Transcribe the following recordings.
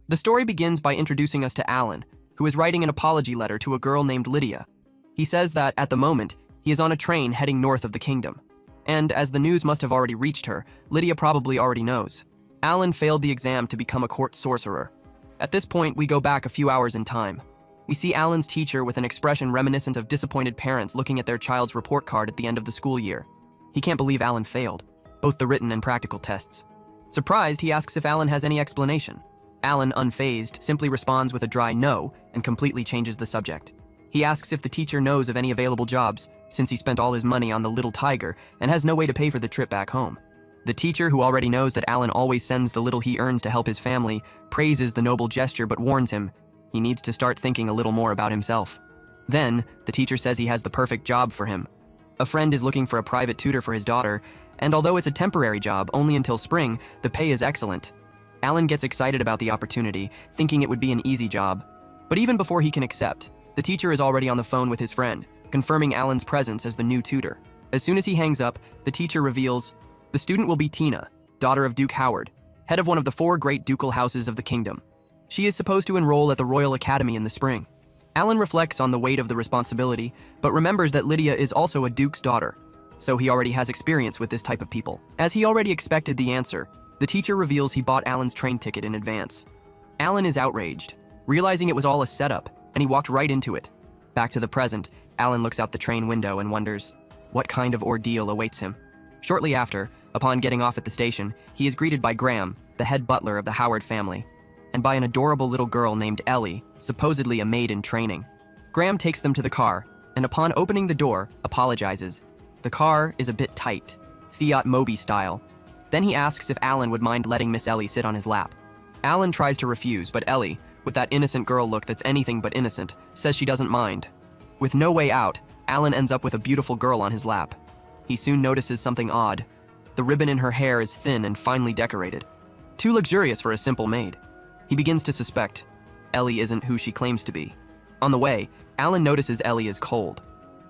The story begins by introducing us to Alan, who is writing an apology letter to a girl named Lydia. He says that, at the moment, he is on a train heading north of the kingdom. And, as the news must have already reached her, Lydia probably already knows. Alan failed the exam to become a court sorcerer. At this point, we go back a few hours in time. We see Alan's teacher with an expression reminiscent of disappointed parents looking at their child's report card at the end of the school year. He can't believe Alan failed, both the written and practical tests. Surprised, he asks if Alan has any explanation. Alan, unfazed, simply responds with a dry no and completely changes the subject. He asks if the teacher knows of any available jobs, since he spent all his money on the little tiger and has no way to pay for the trip back home. The teacher, who already knows that Alan always sends the little he earns to help his family, praises the noble gesture but warns him he needs to start thinking a little more about himself. Then, the teacher says he has the perfect job for him. A friend is looking for a private tutor for his daughter, and although it's a temporary job, only until spring, the pay is excellent. Alan gets excited about the opportunity, thinking it would be an easy job. But even before he can accept, the teacher is already on the phone with his friend, confirming Alan's presence as the new tutor. As soon as he hangs up, the teacher reveals the student will be Tina, daughter of Duke Howard, head of one of the 4 great ducal houses of the kingdom. She is supposed to enroll at the Royal Academy in the spring. Alan reflects on the weight of the responsibility, but remembers that Lydia is also a duke's daughter, so he already has experience with this type of people. As he already expected the answer, the teacher reveals he bought Alan's train ticket in advance. Alan is outraged, realizing it was all a setup, and he walked right into it. Back to the present, Alan looks out the train window and wonders what kind of ordeal awaits him. Shortly after, upon getting off at the station, he is greeted by Graham, the head butler of the Howard family, and by an adorable little girl named Ellie, supposedly a maid in training. Graham takes them to the car, and upon opening the door, apologizes. The car is a bit tight, Fiat Moby style. Then he asks if Alan would mind letting Miss Ellie sit on his lap. Alan tries to refuse, but Ellie, with that innocent girl look that's anything but innocent, says she doesn't mind. With no way out, Alan ends up with a beautiful girl on his lap. He soon notices something odd. The ribbon in her hair is thin and finely decorated. Too luxurious for a simple maid. He begins to suspect Ellie isn't who she claims to be. On the way, Alan notices Ellie is cold.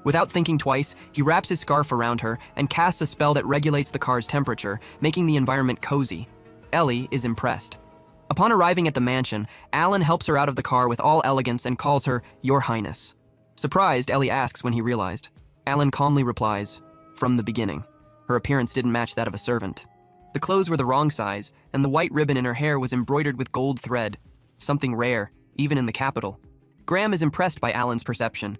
Without thinking twice, he wraps his scarf around her and casts a spell that regulates the car's temperature, making the environment cozy. Ellie is impressed. Upon arriving at the mansion, Alan helps her out of the car with all elegance and calls her Your Highness. Surprised, Ellie asks when he realized. Alan calmly replies, from the beginning. Her appearance didn't match that of a servant. The clothes were the wrong size, and the white ribbon in her hair was embroidered with gold thread, something rare, even in the capital. Graham is impressed by Alan's perception.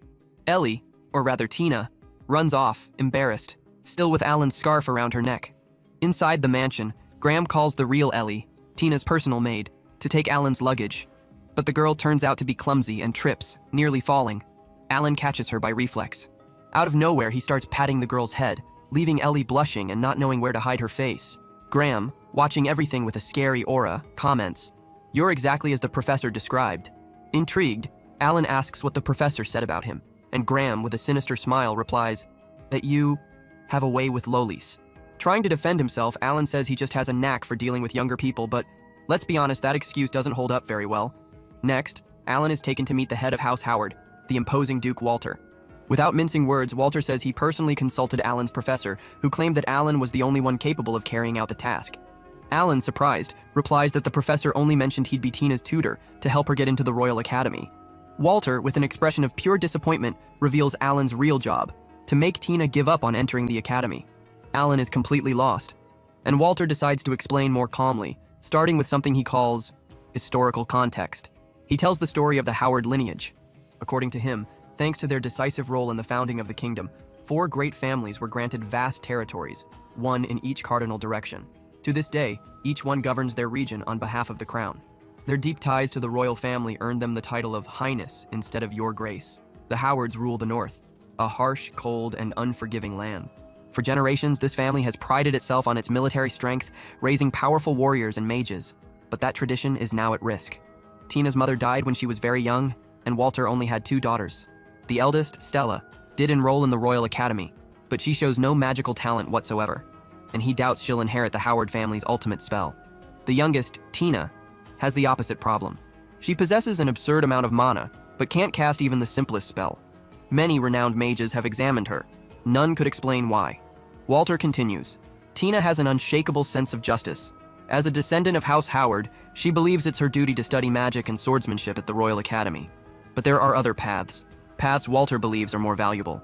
Ellie, or rather Tina, runs off, embarrassed, still with Alan's scarf around her neck. Inside the mansion, Graham calls the real Ellie, Tina's personal maid, to take Alan's luggage. But the girl turns out to be clumsy and trips, nearly falling. Alan catches her by reflex. Out of nowhere, he starts patting the girl's head, leaving Ellie blushing and not knowing where to hide her face. Graham, watching everything with a scary aura, comments, "You're exactly as the professor described." Intrigued, Alan asks what the professor said about him, and Graham, with a sinister smile, replies, "That you have a way with lolis." Trying to defend himself, Alan says he just has a knack for dealing with younger people, but let's be honest, that excuse doesn't hold up very well. Next, Alan is taken to meet the head of House Howard, the imposing Duke Walter. Without mincing words, Walter says he personally consulted Alan's professor, who claimed that Alan was the only one capable of carrying out the task. Alan, surprised, replies that the professor only mentioned he'd be Tina's tutor to help her get into the Royal Academy. Walter, with an expression of pure disappointment, reveals Alan's real job, to make Tina give up on entering the academy. Alan is completely lost, and Walter decides to explain more calmly, starting with something he calls historical context. He tells the story of the Howard lineage. According to him, thanks to their decisive role in the founding of the kingdom, 4 great families were granted vast territories, one in each cardinal direction. To this day, each one governs their region on behalf of the crown. Their deep ties to the royal family earned them the title of Highness instead of Your Grace. The Howards rule the north, a harsh, cold, and unforgiving land. For generations, this family has prided itself on its military strength, raising powerful warriors and mages. But that tradition is now at risk. Tina's mother died when she was very young, and Walter only had 2 daughters. The eldest, Stella, did enroll in the Royal Academy, but she shows no magical talent whatsoever, and he doubts she'll inherit the Howard family's ultimate spell. The youngest, Tina, has the opposite problem. She possesses an absurd amount of mana, but can't cast even the simplest spell. Many renowned mages have examined her. None could explain why. Walter continues, Tina has an unshakable sense of justice. As a descendant of House Howard, she believes it's her duty to study magic and swordsmanship at the Royal Academy. But there are other paths. Paths Walter believes are more valuable.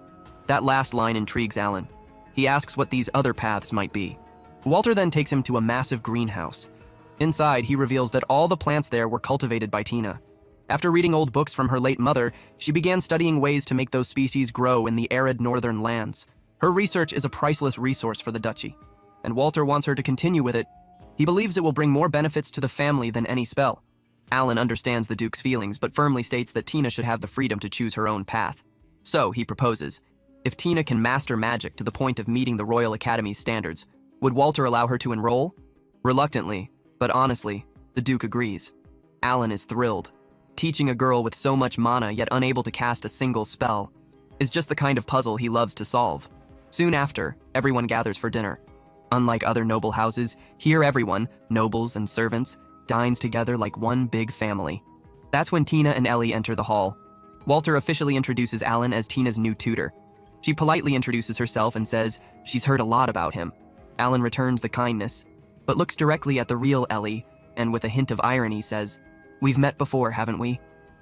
That last line intrigues Alan. He asks what these other paths might be. Walter then takes him to a massive greenhouse. Inside, he reveals that all the plants there were cultivated by Tina. After reading old books from her late mother, she began studying ways to make those species grow in the arid northern lands. Her research is a priceless resource for the duchy, and Walter wants her to continue with it. He believes it will bring more benefits to the family than any spell. Alan understands the Duke's feelings, but firmly states that Tina should have the freedom to choose her own path. So, he proposes, if Tina can master magic to the point of meeting the Royal Academy's standards, would Walter allow her to enroll? Reluctantly, but honestly, the Duke agrees. Alan is thrilled. Teaching a girl with so much mana yet unable to cast a single spell is just the kind of puzzle he loves to solve. Soon after, everyone gathers for dinner. Unlike other noble houses, here everyone, nobles and servants, dines together like one big family. That's when Tina and Ellie enter the hall. Walter officially introduces Alan as Tina's new tutor. She politely introduces herself and says she's heard a lot about him. Alan returns the kindness, but looks directly at the real Ellie and with a hint of irony says, "We've met before, haven't we?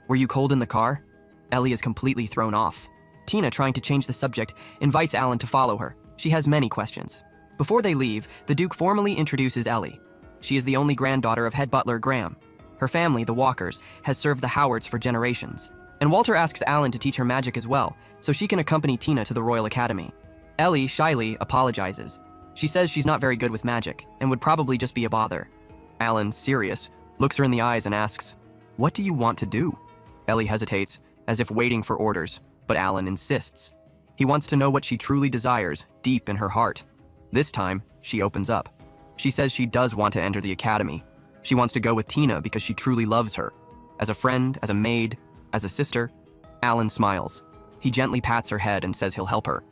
Were you cold in the car?" Ellie is completely thrown off. Tina, trying to change the subject, invites Alan to follow her. She has many questions. Before they leave, the Duke formally introduces Ellie. She is the only granddaughter of head butler Graham. Her family, the Walkers, has served the Howards for generations. And Walter asks Alan to teach her magic as well, so she can accompany Tina to the Royal Academy. Ellie shyly apologizes. She says she's not very good with magic, and would probably just be a bother. Alan, serious, looks her in the eyes and asks, "What do you want to do?" Ellie hesitates, as if waiting for orders, but Alan insists. He wants to know what she truly desires, deep in her heart. This time, she opens up. She says she does want to enter the academy. She wants to go with Tina because she truly loves her. As a friend, as a maid, as a sister. Alan smiles. He gently pats her head and says he'll help her.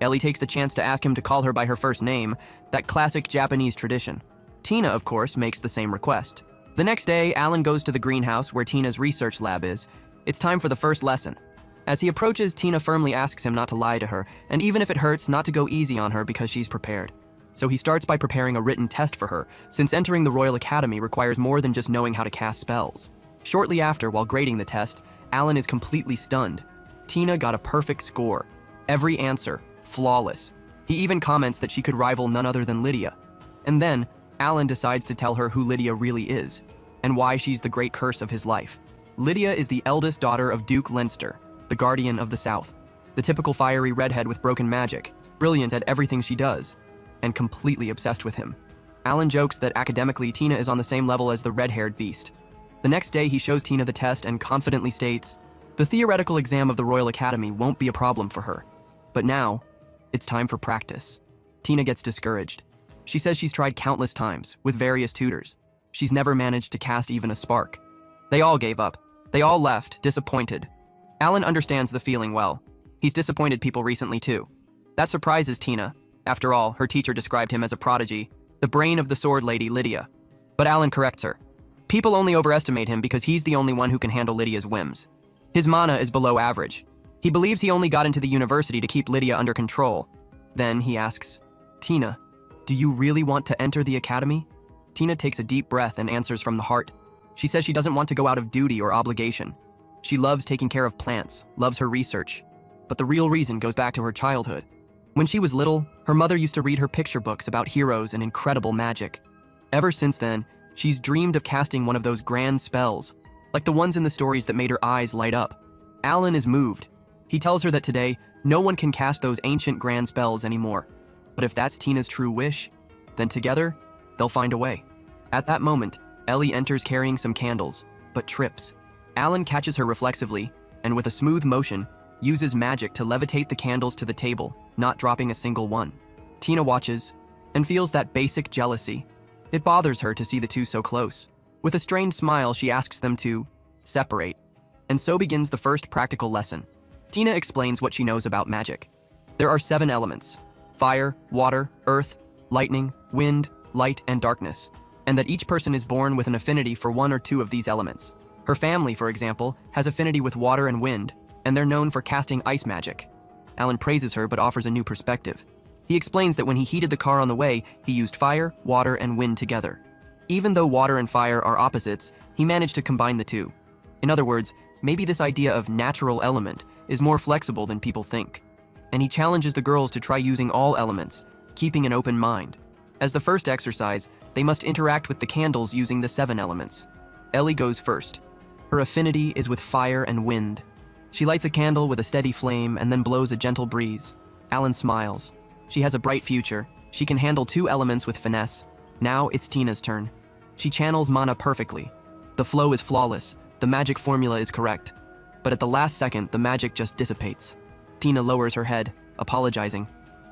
Ellie takes the chance to ask him to call her by her first name, that classic Japanese tradition. Tina, of course, makes the same request. The next day, Alan goes to the greenhouse where Tina's research lab is. It's time for the first lesson. As he approaches, Tina firmly asks him not to lie to her, and even if it hurts, not to go easy on her because she's prepared. So he starts by preparing a written test for her, since entering the Royal Academy requires more than just knowing how to cast spells. Shortly after, while grading the test, Alan is completely stunned. Tina got a perfect score. Every answer, flawless. He even comments that she could rival none other than Lydia. And then, Alan decides to tell her who Lydia really is, and why she's the great curse of his life. Lydia is the eldest daughter of Duke Leinster, the Guardian of the South. The typical fiery redhead with broken magic, brilliant at everything she does, and completely obsessed with him. Alan jokes that academically Tina is on the same level as the red-haired beast. The next day he shows Tina the test and confidently states, the theoretical exam of the Royal Academy won't be a problem for her. But now, it's time for practice. Tina gets discouraged. She says she's tried countless times, with various tutors. She's never managed to cast even a spark. They all gave up. They all left, disappointed. Alan understands the feeling well. He's disappointed people recently too. That surprises Tina. After all, her teacher described him as a prodigy, the brain of the sword lady Lydia. But Alan corrects her. People only overestimate him because he's the only one who can handle Lydia's whims. His mana is below average. He believes he only got into the university to keep Lydia under control. Then he asks, "Tina, do you really want to enter the academy?" Tina takes a deep breath and answers from the heart. She says she doesn't want to go out of duty or obligation. She loves taking care of plants, loves her research. But the real reason goes back to her childhood. When she was little, her mother used to read her picture books about heroes and incredible magic. Ever since then, she's dreamed of casting one of those grand spells, like the ones in the stories that made her eyes light up. Alan is moved. He tells her that today, no one can cast those ancient grand spells anymore. But if that's Tina's true wish, then together, they'll find a way. At that moment, Ellie enters carrying some candles, but trips. Alan catches her reflexively, and with a smooth motion, uses magic to levitate the candles to the table, not dropping a single one. Tina watches, and feels that basic jealousy. It bothers her to see the two so close. With a strained smile, she asks them to separate. And so begins the first practical lesson. Tina explains what she knows about magic. There are 7 elements: fire, water, earth, lightning, wind, light, and darkness, and that each person is born with an affinity for one or two of these elements. Her family, for example, has affinity with water and wind, and they're known for casting ice magic. Alan praises her but offers a new perspective. He explains that when he heated the car on the way, he used fire, water, and wind together. Even though water and fire are opposites, he managed to combine the two. In other words, maybe this idea of natural element is more flexible than people think. And he challenges the girls to try using all elements, keeping an open mind. As the first exercise, they must interact with the candles using the 7 elements. Ellie goes first. Her affinity is with fire and wind. She lights a candle with a steady flame and then blows a gentle breeze. Alan smiles. She has a bright future. She can handle 2 elements with finesse. Now it's Tina's turn. She channels mana perfectly. The flow is flawless. The magic formula is correct. But at the last second, the magic just dissipates. Tina lowers her head, apologizing.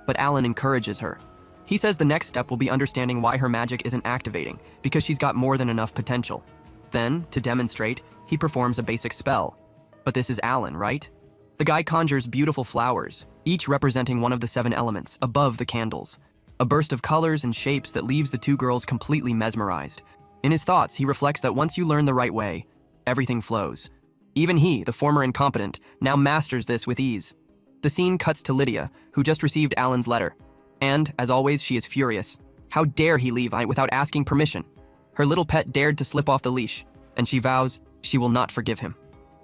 But Alan encourages her. He says the next step will be understanding why her magic isn't activating, because she's got more than enough potential. Then, to demonstrate, he performs a basic spell. But this is Alan, right? The guy conjures beautiful flowers, each representing one of the 7 elements, above the candles. A burst of colors and shapes that leaves the 2 girls completely mesmerized. In his thoughts, he reflects that once you learn the right way, everything flows. Even he, the former incompetent, now masters this with ease. The scene cuts to Lydia, who just received Alan's letter. And, as always, she is furious. How dare he leave without asking permission? Her little pet dared to slip off the leash, and she vows she will not forgive him.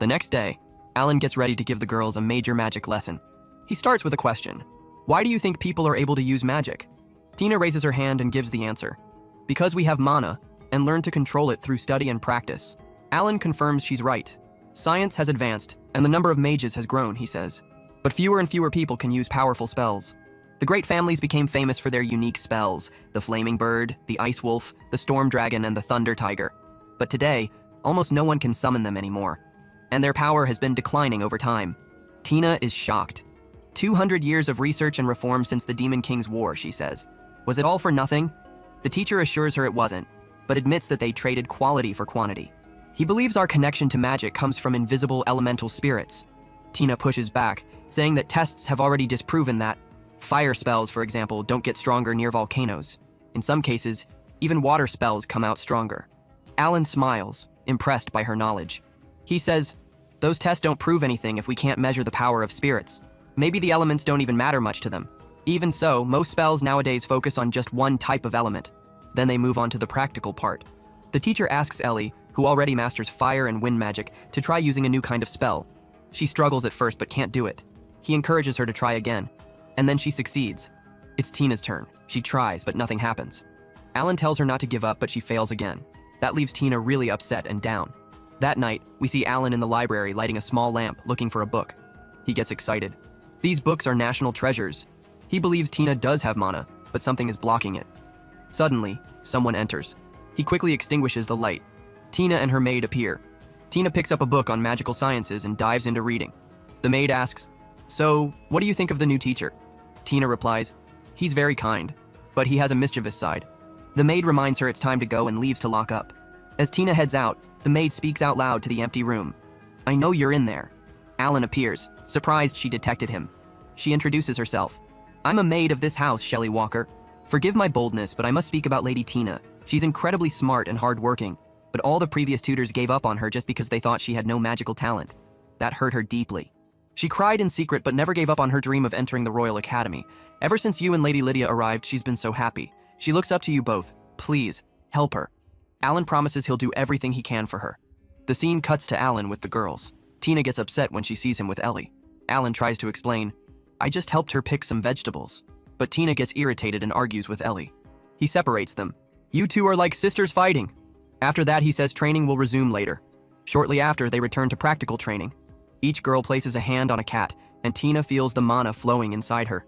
The next day, Alan gets ready to give the girls a major magic lesson. He starts with a question. Why do you think people are able to use magic? Tina raises her hand and gives the answer. Because we have mana, and learn to control it through study and practice. Alan confirms she's right. Science has advanced, and the number of mages has grown, he says. But fewer and fewer people can use powerful spells. The great families became famous for their unique spells, the Flaming Bird, the Ice Wolf, the Storm Dragon, and the Thunder Tiger. But today, almost no one can summon them anymore. And their power has been declining over time. Tina is shocked. 200 years of research and reform since the Demon King's War, she says. Was it all for nothing? The teacher assures her it wasn't, but admits that they traded quality for quantity. He believes our connection to magic comes from invisible elemental spirits. Tina pushes back, saying that tests have already disproven that. Fire spells, for example, don't get stronger near volcanoes. In some cases, even water spells come out stronger. Alan smiles, impressed by her knowledge. He says, those tests don't prove anything if we can't measure the power of spirits. Maybe the elements don't even matter much to them. Even so, most spells nowadays focus on just one type of element. Then they move on to the practical part. The teacher asks Ellie, who already masters fire and wind magic, to try using a new kind of spell. She struggles at first but can't do it. He encourages her to try again, and then she succeeds. It's Tina's turn. She tries, but nothing happens. Alan tells her not to give up, but she fails again. That leaves Tina really upset and down. That night, we see Alan in the library lighting a small lamp, looking for a book. He gets excited. These books are national treasures. He believes Tina does have mana, but something is blocking it. Suddenly, someone enters. He quickly extinguishes the light. Tina and her maid appear. Tina picks up a book on magical sciences and dives into reading. The maid asks, "So, what do you think of the new teacher?" Tina replies, "He's very kind, but he has a mischievous side." The maid reminds her it's time to go and leaves to lock up. As Tina heads out, the maid speaks out loud to the empty room. "I know you're in there." Alan appears, surprised she detected him. She introduces herself. "I'm a maid of this house, Shelley Walker. Forgive my boldness, but I must speak about Lady Tina. She's incredibly smart and hardworking, but all the previous tutors gave up on her just because they thought she had no magical talent. That hurt her deeply. She cried in secret but never gave up on her dream of entering the Royal Academy. Ever since you and Lady Lydia arrived, she's been so happy. She looks up to you both. Please, help her." Alan promises he'll do everything he can for her. The scene cuts to Alan with the girls. Tina gets upset when she sees him with Ellie. Alan tries to explain, "I just helped her pick some vegetables." But Tina gets irritated and argues with Ellie. He separates them. "You two are like sisters fighting." After that, he says training will resume later. Shortly after, they return to practical training. Each girl places a hand on a cat, and Tina feels the mana flowing inside her.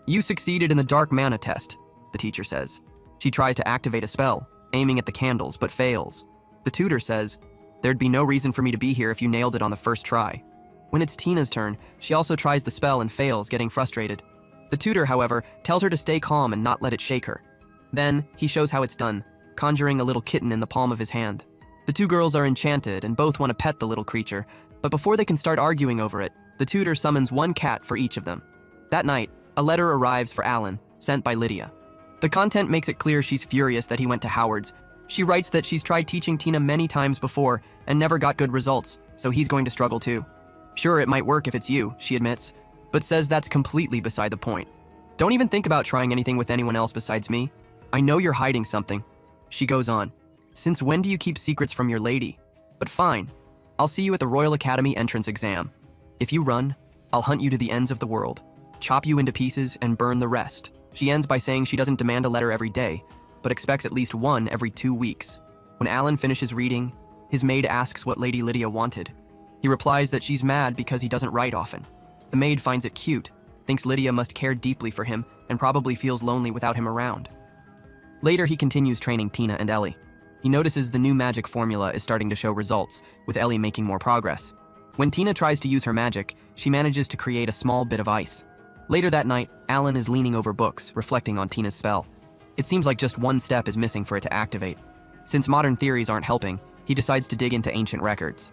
"You succeeded in the dark mana test," the teacher says. She tries to activate a spell, aiming at the candles, but fails. The tutor says, "There'd be no reason for me to be here if you nailed it on the first try." When it's Tina's turn, she also tries the spell and fails, getting frustrated. The tutor, however, tells her to stay calm and not let it shake her. Then, he shows how it's done, conjuring a little kitten in the palm of his hand. The two girls are enchanted and both want to pet the little creature, but before they can start arguing over it, the tutor summons one cat for each of them. That night, a letter arrives for Alan, sent by Lydia. The content makes it clear she's furious that he went to Howard's. She writes that she's tried teaching Tina many times before and never got good results, so he's going to struggle too. "Sure, it might work if it's you," she admits, but says that's completely beside the point. "Don't even think about trying anything with anyone else besides me. I know you're hiding something." She goes on, Since when do you keep secrets from your lady? But fine. I'll see you at the Royal Academy entrance exam. If you run, I'll hunt you to the ends of the world, chop you into pieces, and burn the rest. She ends by saying she doesn't demand a letter every day, but expects at least one every 2 weeks. When Alan finishes reading, his maid asks what Lady Lydia wanted. He replies that she's mad because he doesn't write often. The maid finds it cute, thinks Lydia must care deeply for him, and probably feels lonely without him around. Later, he continues training Tina and Ellie. He notices the new magic formula is starting to show results, with Ellie making more progress. When Tina tries to use her magic, she manages to create a small bit of ice. Later that night, Alan is leaning over books, reflecting on Tina's spell. It seems like just one step is missing for it to activate. Since modern theories aren't helping, he decides to dig into ancient records.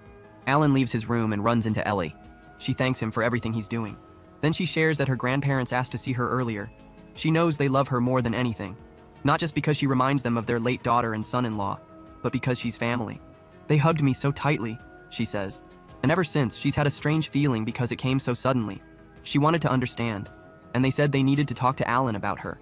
Alan leaves his room and runs into Ellie. She thanks him for everything he's doing. Then she shares that her grandparents asked to see her earlier. She knows they love her more than anything. Not just because she reminds them of their late daughter and son-in-law, but because she's family. They hugged me so tightly, she says. And ever since, she's had a strange feeling because it came so suddenly. She wanted to understand, and they said they needed to talk to Alan about her.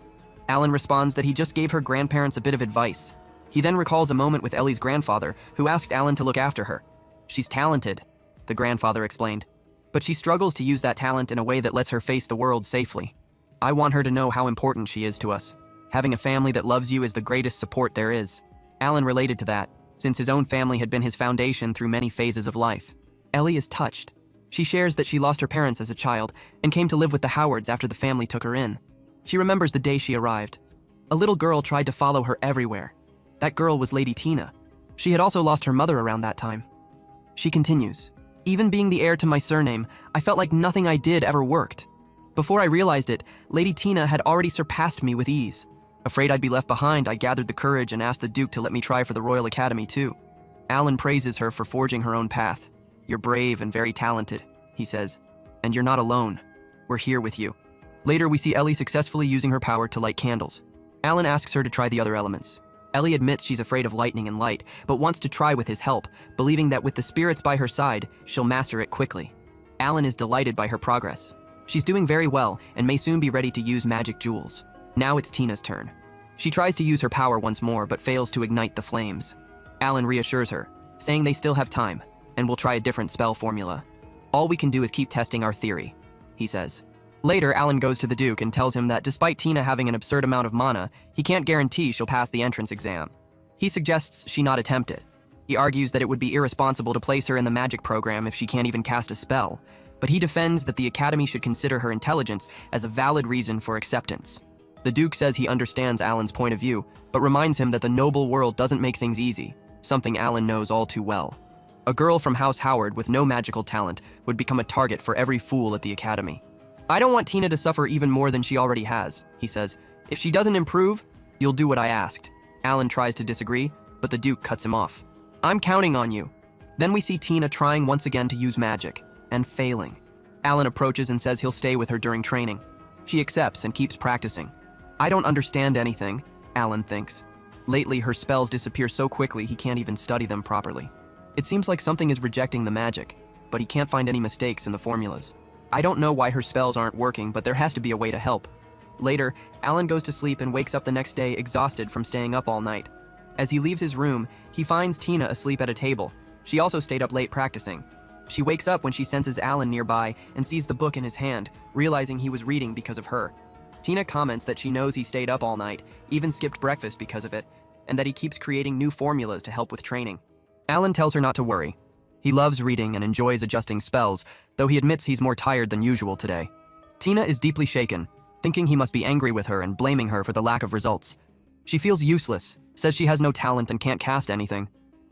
Alan responds that he just gave her grandparents a bit of advice. He then recalls a moment with Ellie's grandfather, who asked Alan to look after her. She's talented, the grandfather explained, but she struggles to use that talent in a way that lets her face the world safely. I want her to know how important she is to us. Having a family that loves you is the greatest support there is. Alan related to that, since his own family had been his foundation through many phases of life. Ellie is touched. She shares that she lost her parents as a child and came to live with the Howards after the family took her in. She remembers the day she arrived. A little girl tried to follow her everywhere. That girl was Lady Tina. She had also lost her mother around that time. She continues, even being the heir to my surname, I felt like nothing I did ever worked. Before I realized it, Lady Tina had already surpassed me with ease. Afraid I'd be left behind, I gathered the courage and asked the Duke to let me try for the Royal Academy too. Alan praises her for forging her own path. You're brave and very talented, he says. And you're not alone. We're here with you. Later, we see Ellie successfully using her power to light candles. Alan asks her to try the other elements. Ellie admits she's afraid of lightning and light, but wants to try with his help, believing that with the spirits by her side, she'll master it quickly. Alan is delighted by her progress. She's doing very well and may soon be ready to use magic jewels. Now it's Tina's turn. She tries to use her power once more, but fails to ignite the flames. Alan reassures her, saying they still have time, and will try a different spell formula. All we can do is keep testing our theory, he says. Later, Alan goes to the Duke and tells him that despite Tina having an absurd amount of mana, he can't guarantee she'll pass the entrance exam. He suggests she not attempt it. He argues that it would be irresponsible to place her in the magic program if she can't even cast a spell, but he defends that the Academy should consider her intelligence as a valid reason for acceptance. The Duke says he understands Alan's point of view, but reminds him that the noble world doesn't make things easy, something Alan knows all too well. A girl from House Howard with no magical talent would become a target for every fool at the Academy. I don't want Tina to suffer even more than she already has, he says. If she doesn't improve, you'll do what I asked. Alan tries to disagree, but the Duke cuts him off. I'm counting on you. Then we see Tina trying once again to use magic, and failing. Alan approaches and says he'll stay with her during training. She accepts and keeps practicing. I don't understand anything, Alan thinks. Lately, her spells disappear so quickly he can't even study them properly. It seems like something is rejecting the magic, but he can't find any mistakes in the formulas. I don't know why her spells aren't working, but there has to be a way to help. Later, Alan goes to sleep and wakes up the next day exhausted from staying up all night. As he leaves his room, he finds Tina asleep at a table. She also stayed up late practicing. She wakes up when she senses Alan nearby and sees the book in his hand, realizing he was reading because of her. Tina comments that she knows he stayed up all night, even skipped breakfast because of it, and that he keeps creating new formulas to help with training. Alan tells her not to worry. He loves reading and enjoys adjusting spells, though he admits he's more tired than usual today. Tina is deeply shaken, thinking he must be angry with her and blaming her for the lack of results. She feels useless, says she has no talent and can't cast anything.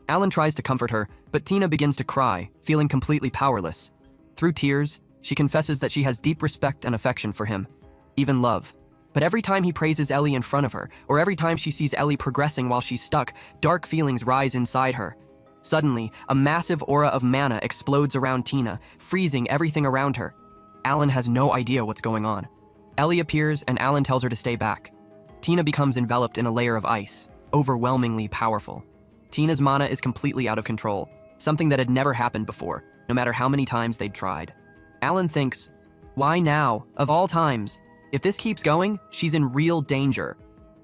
Alan tries to comfort her, but Tina begins to cry, feeling completely powerless. Through tears, she confesses that she has deep respect and affection for him, even love. But every time he praises Ellie in front of her, or every time she sees Ellie progressing while she's stuck, dark feelings rise inside her. Suddenly, a massive aura of mana explodes around Tina, freezing everything around her. Alan has no idea what's going on. Ellie appears and Alan tells her to stay back. Tina becomes enveloped in a layer of ice, overwhelmingly powerful. Tina's mana is completely out of control, something that had never happened before, no matter how many times they'd tried. Alan thinks, why now, of all times? If this keeps going, she's in real danger.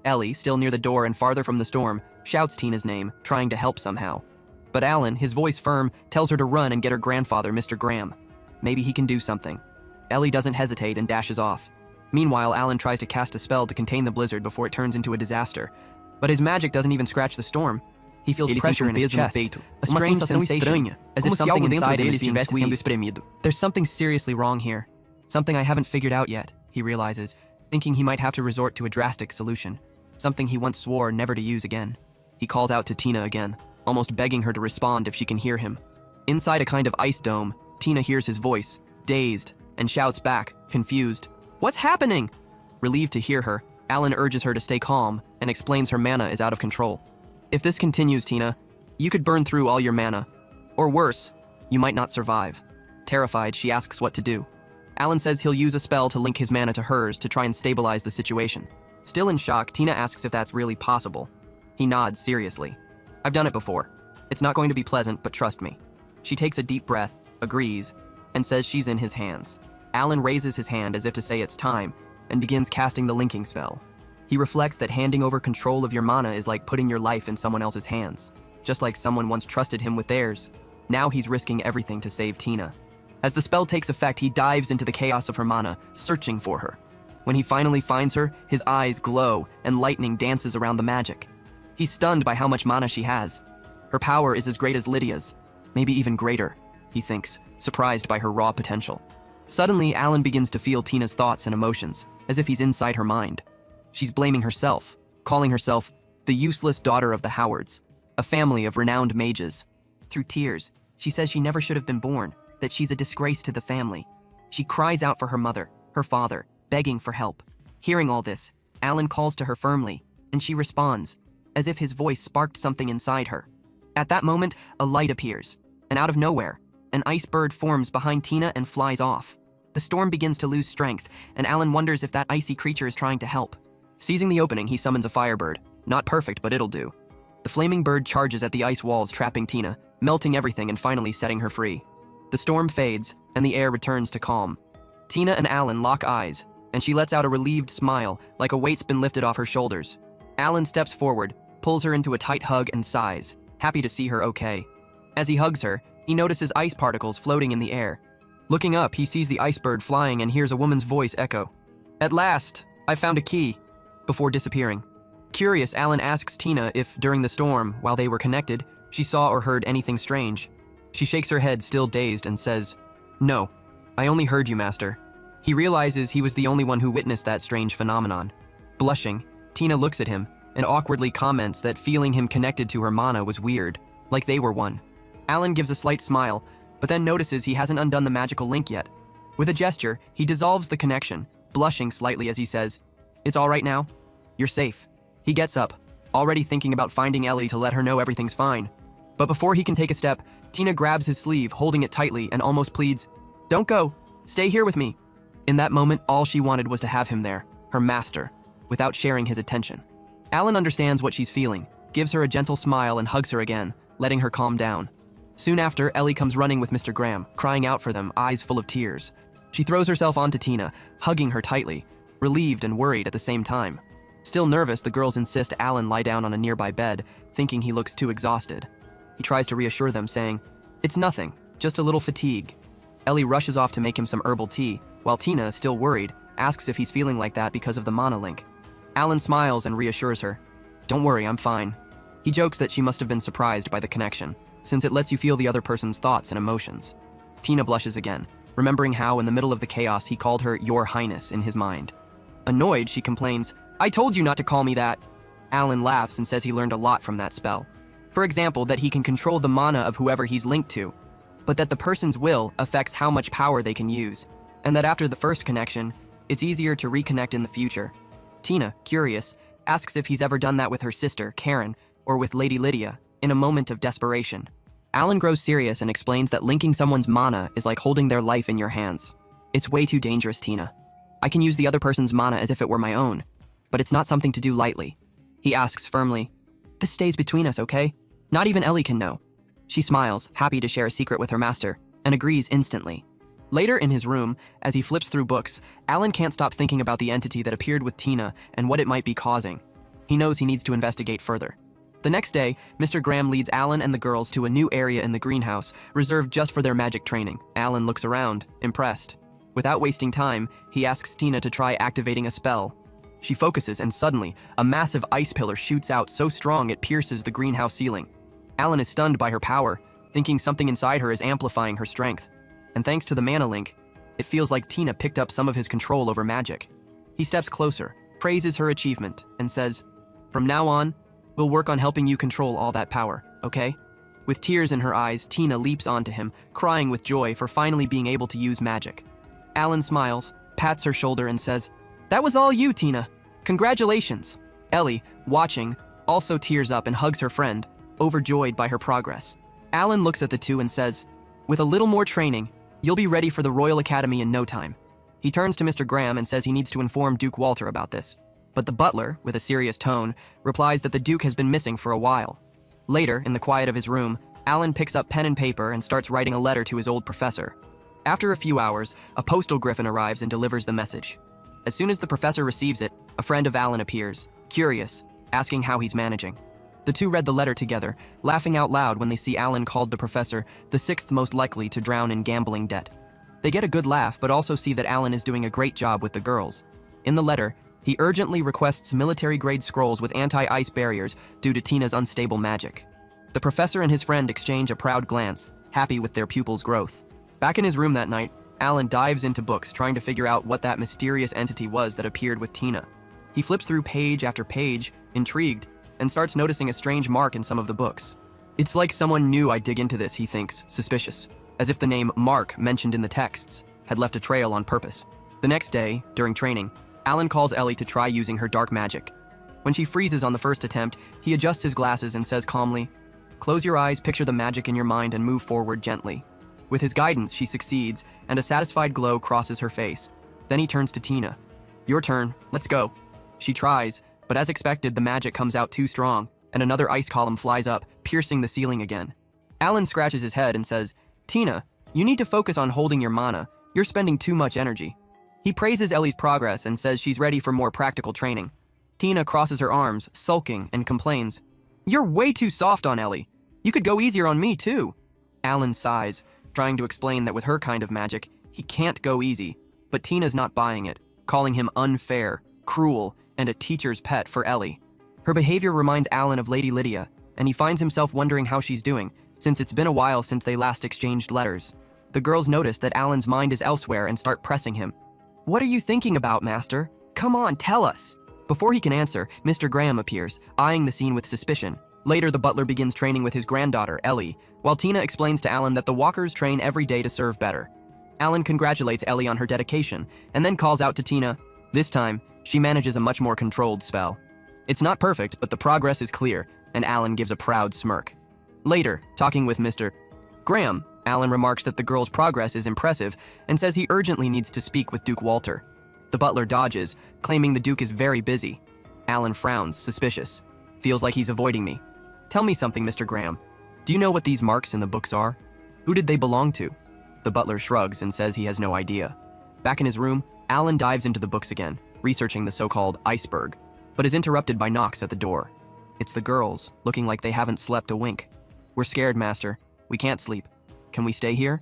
Ellie, still near the door and farther from the storm, shouts Tina's name, trying to help somehow. But Alan, his voice firm, tells her to run and get her grandfather, Mr. Graham. Maybe he can do something. Ellie doesn't hesitate and dashes off. Meanwhile, Alan tries to cast a spell to contain the blizzard before it turns into a disaster. But his magic doesn't even scratch the storm. He feels pressure in his chest, a strange sensation, as if something inside him is being squeezed. There's something seriously wrong here. Something I haven't figured out yet, he realizes, thinking he might have to resort to a drastic solution. Something he once swore never to use again. He calls out to Tina again, almost begging her to respond if she can hear him. Inside a kind of ice dome, Tina hears his voice, dazed, and shouts back, confused, "What's happening?" Relieved to hear her, Alan urges her to stay calm and explains her mana is out of control. If this continues, Tina, you could burn through all your mana. Or worse, you might not survive. Terrified, she asks what to do. Alan says he'll use a spell to link his mana to hers to try and stabilize the situation. Still in shock, Tina asks if that's really possible. He nods seriously. I've done it before. It's not going to be pleasant, but trust me. She takes a deep breath, agrees, and says she's in his hands. Alan raises his hand as if to say it's time, and begins casting the linking spell. He reflects that handing over control of your mana is like putting your life in someone else's hands. Just like someone once trusted him with theirs, now he's risking everything to save Tina. As the spell takes effect, he dives into the chaos of her mana, searching for her. When he finally finds her, his eyes glow, and lightning dances around the magic. He's stunned by how much mana she has. Her power is as great as Lydia's, maybe even greater, he thinks, surprised by her raw potential. Suddenly, Alan begins to feel Tina's thoughts and emotions, as if he's inside her mind. She's blaming herself, calling herself the useless daughter of the Howards, a family of renowned mages. Through tears, she says she never should have been born, that she's a disgrace to the family. She cries out for her mother, her father, begging for help. Hearing all this, Alan calls to her firmly, and she responds, as if his voice sparked something inside her. At that moment, a light appears, and out of nowhere, an ice bird forms behind Tina and flies off. The storm begins to lose strength, and Alan wonders if that icy creature is trying to help. Seizing the opening, he summons a firebird. Not perfect, but it'll do. The flaming bird charges at the ice walls, trapping Tina, melting everything and finally setting her free. The storm fades, and the air returns to calm. Tina and Alan lock eyes, and she lets out a relieved smile, like a weight's been lifted off her shoulders. Alan steps forward, pulls her into a tight hug and sighs, happy to see her okay. As he hugs her, he notices ice particles floating in the air. Looking up, he sees the ice bird flying and hears a woman's voice echo. "At last, I found a key," before disappearing. Curious, Alan asks Tina if, during the storm, while they were connected, she saw or heard anything strange. She shakes her head, still dazed, and says, "No, I only heard you, Master." He realizes he was the only one who witnessed that strange phenomenon. Blushing, Tina looks at him and awkwardly comments that feeling him connected to her mana was weird, like they were one. Alan gives a slight smile, but then notices he hasn't undone the magical link yet. With a gesture, he dissolves the connection, blushing slightly as he says, "It's all right now? You're safe." He gets up, already thinking about finding Ellie to let her know everything's fine. But before he can take a step, Tina grabs his sleeve, holding it tightly, and almost pleads, "Don't go, stay here with me." In that moment, all she wanted was to have him there, her master, without sharing his attention. Alan understands what she's feeling, gives her a gentle smile and hugs her again, letting her calm down. Soon after, Ellie comes running with Mr. Graham, crying out for them, eyes full of tears. She throws herself onto Tina, hugging her tightly, relieved and worried at the same time. Still nervous, the girls insist Alan lie down on a nearby bed, thinking he looks too exhausted. He tries to reassure them, saying, "It's nothing, just a little fatigue." Ellie rushes off to make him some herbal tea, while Tina, still worried, asks if he's feeling like that because of the mana link. Alan smiles and reassures her, "Don't worry, I'm fine." He jokes that she must have been surprised by the connection, since it lets you feel the other person's thoughts and emotions. Tina blushes again, remembering how in the middle of the chaos he called her "Your Highness" in his mind. Annoyed, she complains, "I told you not to call me that." Alan laughs and says he learned a lot from that spell. For example, that he can control the mana of whoever he's linked to, but that the person's will affects how much power they can use, and that after the first connection, it's easier to reconnect in the future. Tina, curious, asks if he's ever done that with her sister, Karen, or with Lady Lydia, in a moment of desperation. Alan grows serious and explains that linking someone's mana is like holding their life in your hands. "It's way too dangerous, Tina. I can use the other person's mana as if it were my own, but it's not something to do lightly." He asks firmly, "This stays between us, okay? Not even Ellie can know." She smiles, happy to share a secret with her master, and agrees instantly. Later in his room, as he flips through books, Alan can't stop thinking about the entity that appeared with Tina and what it might be causing. He knows he needs to investigate further. The next day, Mr. Graham leads Alan and the girls to a new area in the greenhouse, reserved just for their magic training. Alan looks around, impressed. Without wasting time, he asks Tina to try activating a spell. She focuses, and suddenly, a massive ice pillar shoots out so strong it pierces the greenhouse ceiling. Alan is stunned by her power, thinking something inside her is amplifying her strength. And thanks to the mana link, it feels like Tina picked up some of his control over magic. He steps closer, praises her achievement, and says, "From now on, we'll work on helping you control all that power, okay?" With tears in her eyes, Tina leaps onto him, crying with joy for finally being able to use magic. Alan smiles, pats her shoulder, and says, "That was all you, Tina. Congratulations." Ellie, watching, also tears up and hugs her friend, overjoyed by her progress. Alan looks at the two and says, "With a little more training, you'll be ready for the Royal Academy in no time." He turns to Mr. Graham and says he needs to inform Duke Walter about this. But the butler, with a serious tone, replies that the Duke has been missing for a while. Later, in the quiet of his room, Alan picks up pen and paper and starts writing a letter to his old professor. After a few hours, a postal griffin arrives and delivers the message. As soon as the professor receives it, a friend of Alan appears, curious, asking how he's managing. The two read the letter together, laughing out loud when they see Alan called the professor the sixth most likely to drown in gambling debt. They get a good laugh, but also see that Alan is doing a great job with the girls. In the letter, he urgently requests military-grade scrolls with anti-ice barriers due to Tina's unstable magic. The professor and his friend exchange a proud glance, happy with their pupil's growth. Back in his room that night, Alan dives into books, trying to figure out what that mysterious entity was that appeared with Tina. He flips through page after page, intrigued, and starts noticing a strange mark in some of the books. "It's like someone knew I'd dig into this," he thinks, suspicious, as if the name Mark mentioned in the texts had left a trail on purpose. The next day, during training, Alan calls Ellie to try using her dark magic. When she freezes on the first attempt, he adjusts his glasses and says calmly, "Close your eyes, picture the magic in your mind, and move forward gently." With his guidance, she succeeds, and a satisfied glow crosses her face. Then he turns to Tina. "Your turn, let's go." She tries, but as expected, the magic comes out too strong, and another ice column flies up, piercing the ceiling again. Alan scratches his head and says, "Tina, you need to focus on holding your mana. You're spending too much energy." He praises Ellie's progress and says she's ready for more practical training. Tina crosses her arms, sulking, and complains, "You're way too soft on Ellie. You could go easier on me, too." Alan sighs, trying to explain that with her kind of magic, he can't go easy, but Tina's not buying it, calling him unfair, cruel, and a teacher's pet for Ellie. Her behavior reminds Alan of Lady Lydia, and he finds himself wondering how she's doing, since it's been a while since they last exchanged letters. The girls notice that Alan's mind is elsewhere and start pressing him. "What are you thinking about, Master? Come on, tell us." Before he can answer, Mr. Graham appears, eyeing the scene with suspicion. Later, the butler begins training with his granddaughter, Ellie, while Tina explains to Alan that the walkers train every day to serve better. Alan congratulates Ellie on her dedication, and then calls out to Tina. This time, she manages a much more controlled spell. It's not perfect, but the progress is clear, and Alan gives a proud smirk. Later, talking with Mr. Graham, Alan remarks that the girl's progress is impressive and says he urgently needs to speak with Duke Walter. The butler dodges, claiming the Duke is very busy. Alan frowns, suspicious. "Feels like he's avoiding me. Tell me something, Mr. Graham. Do you know what these marks in the books are? Who did they belong to?" The butler shrugs and says he has no idea. Back in his room, Alan dives into the books again, researching the so-called iceberg, but is interrupted by knocks at the door. It's the girls, looking like they haven't slept a wink. "We're scared, Master. We can't sleep. Can we stay here?"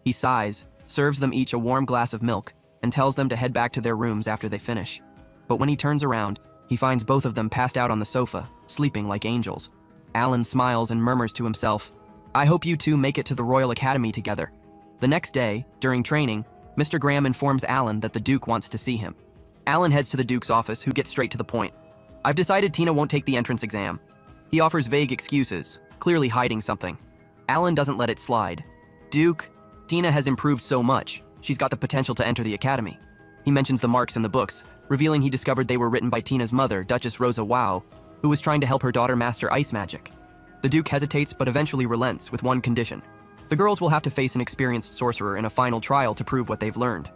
He sighs, serves them each a warm glass of milk, and tells them to head back to their rooms after they finish. But when he turns around, he finds both of them passed out on the sofa, sleeping like angels. Alan smiles and murmurs to himself, "I hope you two make it to the Royal Academy together." The next day, during training, Mr. Graham informs Alan that the Duke wants to see him. Alan heads to the Duke's office, who gets straight to the point. "I've decided Tina won't take the entrance exam." He offers vague excuses, clearly hiding something. Alan doesn't let it slide. "Duke, Tina has improved so much. She's got the potential to enter the academy." He mentions the marks in the books, revealing he discovered they were written by Tina's mother, Duchess Rosa Wow, who was trying to help her daughter master ice magic. The Duke hesitates but eventually relents with one condition. The girls will have to face an experienced sorcerer in a final trial to prove what they've learned.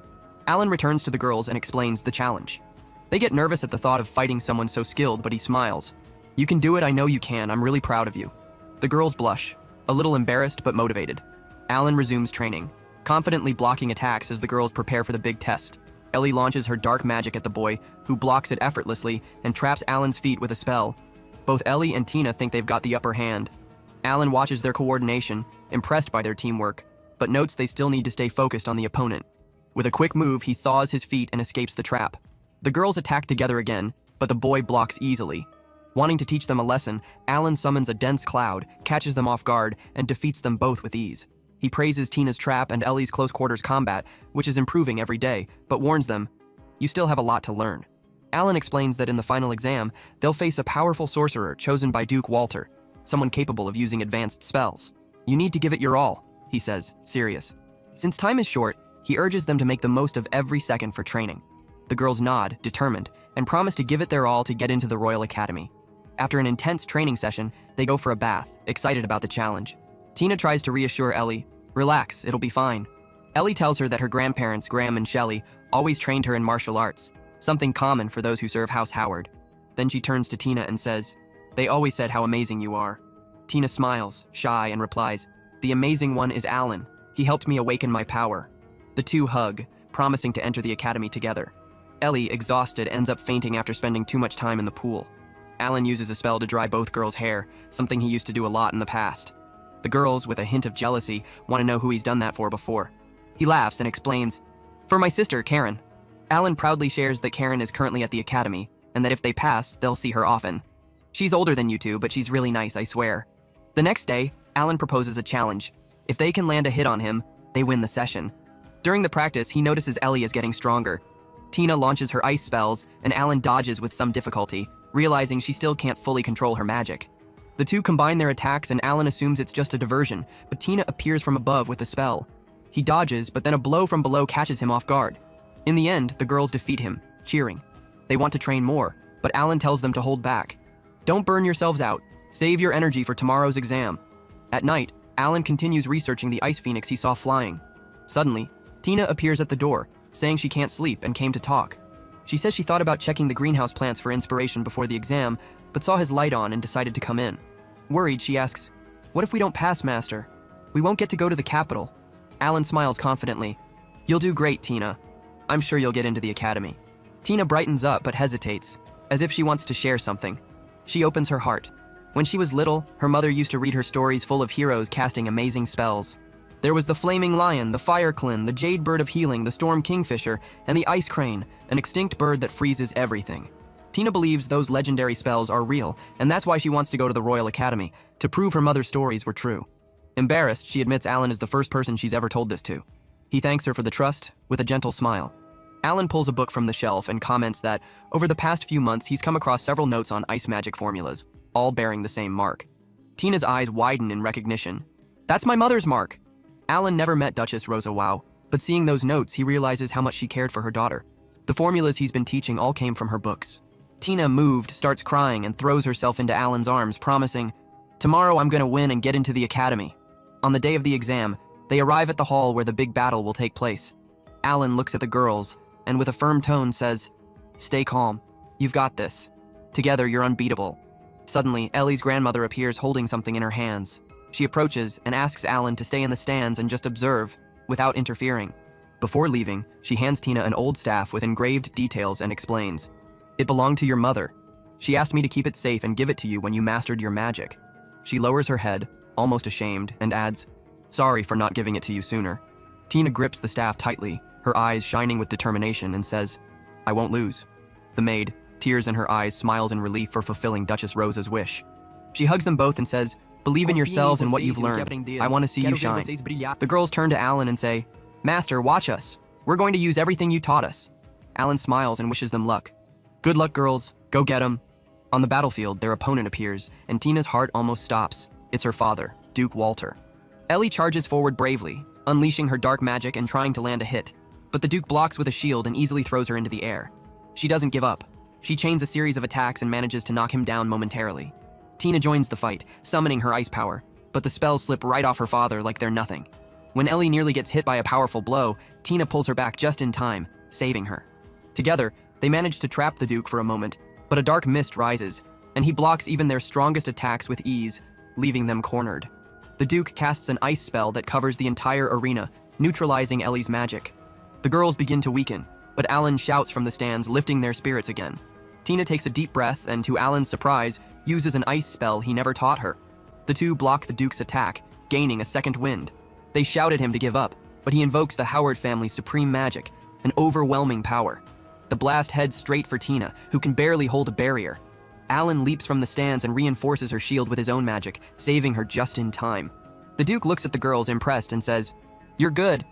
Alan returns to the girls and explains the challenge. They get nervous at the thought of fighting someone so skilled, but he smiles. "You can do it, I know you can. I'm really proud of you." The girls blush, a little embarrassed but motivated. Alan resumes training, confidently blocking attacks as the girls prepare for the big test. Ellie launches her dark magic at the boy, who blocks it effortlessly and traps Alan's feet with a spell. Both Ellie and Tina think they've got the upper hand. Alan watches their coordination, impressed by their teamwork, but notes they still need to stay focused on the opponent. With a quick move, he thaws his feet and escapes the trap. The girls attack together again, but the boy blocks easily. Wanting to teach them a lesson, Alan summons a dense cloud, catches them off guard, and defeats them both with ease. He praises Tina's trap and Ellie's close quarters combat, which is improving every day, but warns them, "You still have a lot to learn." Alan explains that in the final exam, they'll face a powerful sorcerer chosen by Duke Walter, someone capable of using advanced spells. "You need to give it your all," he says, serious. Since time is short, he urges them to make the most of every second for training. The girls nod, determined, and promise to give it their all to get into the Royal Academy. After an intense training session, they go for a bath, excited about the challenge. Tina tries to reassure Ellie, "Relax, it'll be fine." Ellie tells her that her grandparents, Graham and Shelley, always trained her in martial arts, something common for those who serve House Howard. Then she turns to Tina and says, "They always said how amazing you are." Tina smiles, shy, and replies, "The amazing one is Alan. He helped me awaken my power." The two hug, promising to enter the academy together. Ellie, exhausted, ends up fainting after spending too much time in the pool. Alan uses a spell to dry both girls' hair, something he used to do a lot in the past. The girls, with a hint of jealousy, want to know who he's done that for before. He laughs and explains, "For my sister, Karen." Alan proudly shares that Karen is currently at the academy, and that if they pass, they'll see her often. "She's older than you two, but she's really nice, I swear." The next day, Alan proposes a challenge. If they can land a hit on him, they win the session. During the practice, he notices Ellie is getting stronger. Tina launches her ice spells, and Alan dodges with some difficulty, realizing she still can't fully control her magic. The two combine their attacks, and Alan assumes it's just a diversion, but Tina appears from above with a spell. He dodges, but then a blow from below catches him off guard. In the end, the girls defeat him, cheering. They want to train more, but Alan tells them to hold back. "Don't burn yourselves out. Save your energy for tomorrow's exam." At night, Alan continues researching the ice phoenix he saw flying. Suddenly, Tina appears at the door, saying she can't sleep and came to talk. She says she thought about checking the greenhouse plants for inspiration before the exam, but saw his light on and decided to come in. Worried, she asks, "What if we don't pass, Master? We won't get to go to the capital." Alan smiles confidently. "You'll do great, Tina. I'm sure you'll get into the academy." Tina brightens up but hesitates, as if she wants to share something. She opens her heart. When she was little, her mother used to read her stories full of heroes casting amazing spells. There was the Flaming Lion, the Fire Clin, the Jade Bird of Healing, the Storm Kingfisher, and the Ice Crane, an extinct bird that freezes everything. Tina believes those legendary spells are real, and that's why she wants to go to the Royal Academy, to prove her mother's stories were true. Embarrassed, she admits Alan is the first person she's ever told this to. He thanks her for the trust, with a gentle smile. Alan pulls a book from the shelf and comments that, over the past few months, he's come across several notes on ice magic formulas, all bearing the same mark. Tina's eyes widen in recognition. "That's my mother's mark!" Alan never met Duchess Rosa Wow, but seeing those notes, he realizes how much she cared for her daughter. The formulas he's been teaching all came from her books. Tina, moved, starts crying and throws herself into Alan's arms, promising, "Tomorrow I'm gonna win and get into the academy." On the day of the exam, they arrive at the hall where the big battle will take place. Alan looks at the girls, and with a firm tone says, "Stay calm. You've got this. Together, you're unbeatable." Suddenly, Ellie's grandmother appears holding something in her hands. She approaches and asks Alan to stay in the stands and just observe, without interfering. Before leaving, she hands Tina an old staff with engraved details and explains, "It belonged to your mother. She asked me to keep it safe and give it to you when you mastered your magic." She lowers her head, almost ashamed, and adds, "Sorry for not giving it to you sooner." Tina grips the staff tightly, her eyes shining with determination, and says, "I won't lose." The maid, tears in her eyes, smiles in relief for fulfilling Duchess Rosa's wish. She hugs them both and says, "Believe in yourselves and what you've learned. I want to see you shine." The girls turn to Alan and say, "Master, watch us. We're going to use everything you taught us." Alan smiles and wishes them luck. "Good luck, girls. Go get 'em." On the battlefield, their opponent appears, and Tina's heart almost stops. It's her father, Duke Walter. Ellie charges forward bravely, unleashing her dark magic and trying to land a hit. But the Duke blocks with a shield and easily throws her into the air. She doesn't give up. She chains a series of attacks and manages to knock him down momentarily. Tina joins the fight, summoning her ice power, but the spells slip right off her father like they're nothing. When Ellie nearly gets hit by a powerful blow, Tina pulls her back just in time, saving her. Together, they manage to trap the Duke for a moment, but a dark mist rises, and he blocks even their strongest attacks with ease, leaving them cornered. The Duke casts an ice spell that covers the entire arena, neutralizing Ellie's magic. The girls begin to weaken, but Alan shouts from the stands, lifting their spirits again. Tina takes a deep breath and, to Alan's surprise, uses an ice spell he never taught her. The two block the Duke's attack, gaining a second wind. They shout at him to give up, but he invokes the Howard family's supreme magic, an overwhelming power. The blast heads straight for Tina, who can barely hold a barrier. Alan leaps from the stands and reinforces her shield with his own magic, saving her just in time. The Duke looks at the girls impressed and says, "You're good,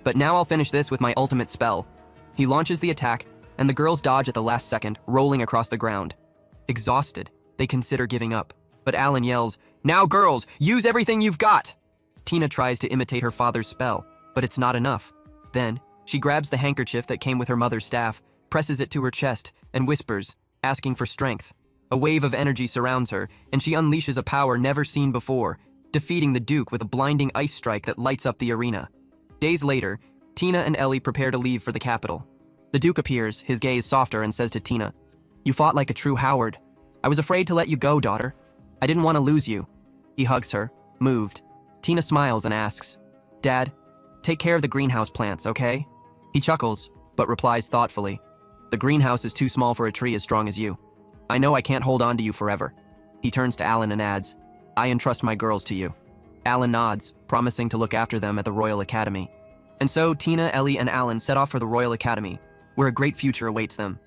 but now I'll finish this with my ultimate spell." He launches the attack, and the girls dodge at the last second, rolling across the ground. Exhausted, they consider giving up, but Alan yells, "Now girls, use everything you've got!" Tina tries to imitate her father's spell, but it's not enough. Then, she grabs the handkerchief that came with her mother's staff, presses it to her chest, and whispers, asking for strength. A wave of energy surrounds her, and she unleashes a power never seen before, defeating the Duke with a blinding ice strike that lights up the arena. Days later, Tina and Ellie prepare to leave for the capital. The Duke appears, his gaze softer, and says to Tina, "You fought like a true Howard. I was afraid to let you go, daughter. I didn't want to lose you." He hugs her, moved. Tina smiles and asks, "Dad, take care of the greenhouse plants, okay?" He chuckles, but replies thoughtfully, "The greenhouse is too small for a tree as strong as you. I know I can't hold on to you forever." He turns to Alan and adds, "I entrust my girls to you." Alan nods, promising to look after them at the Royal Academy. And so Tina, Ellie, and Alan set off for the Royal Academy, where a great future awaits them.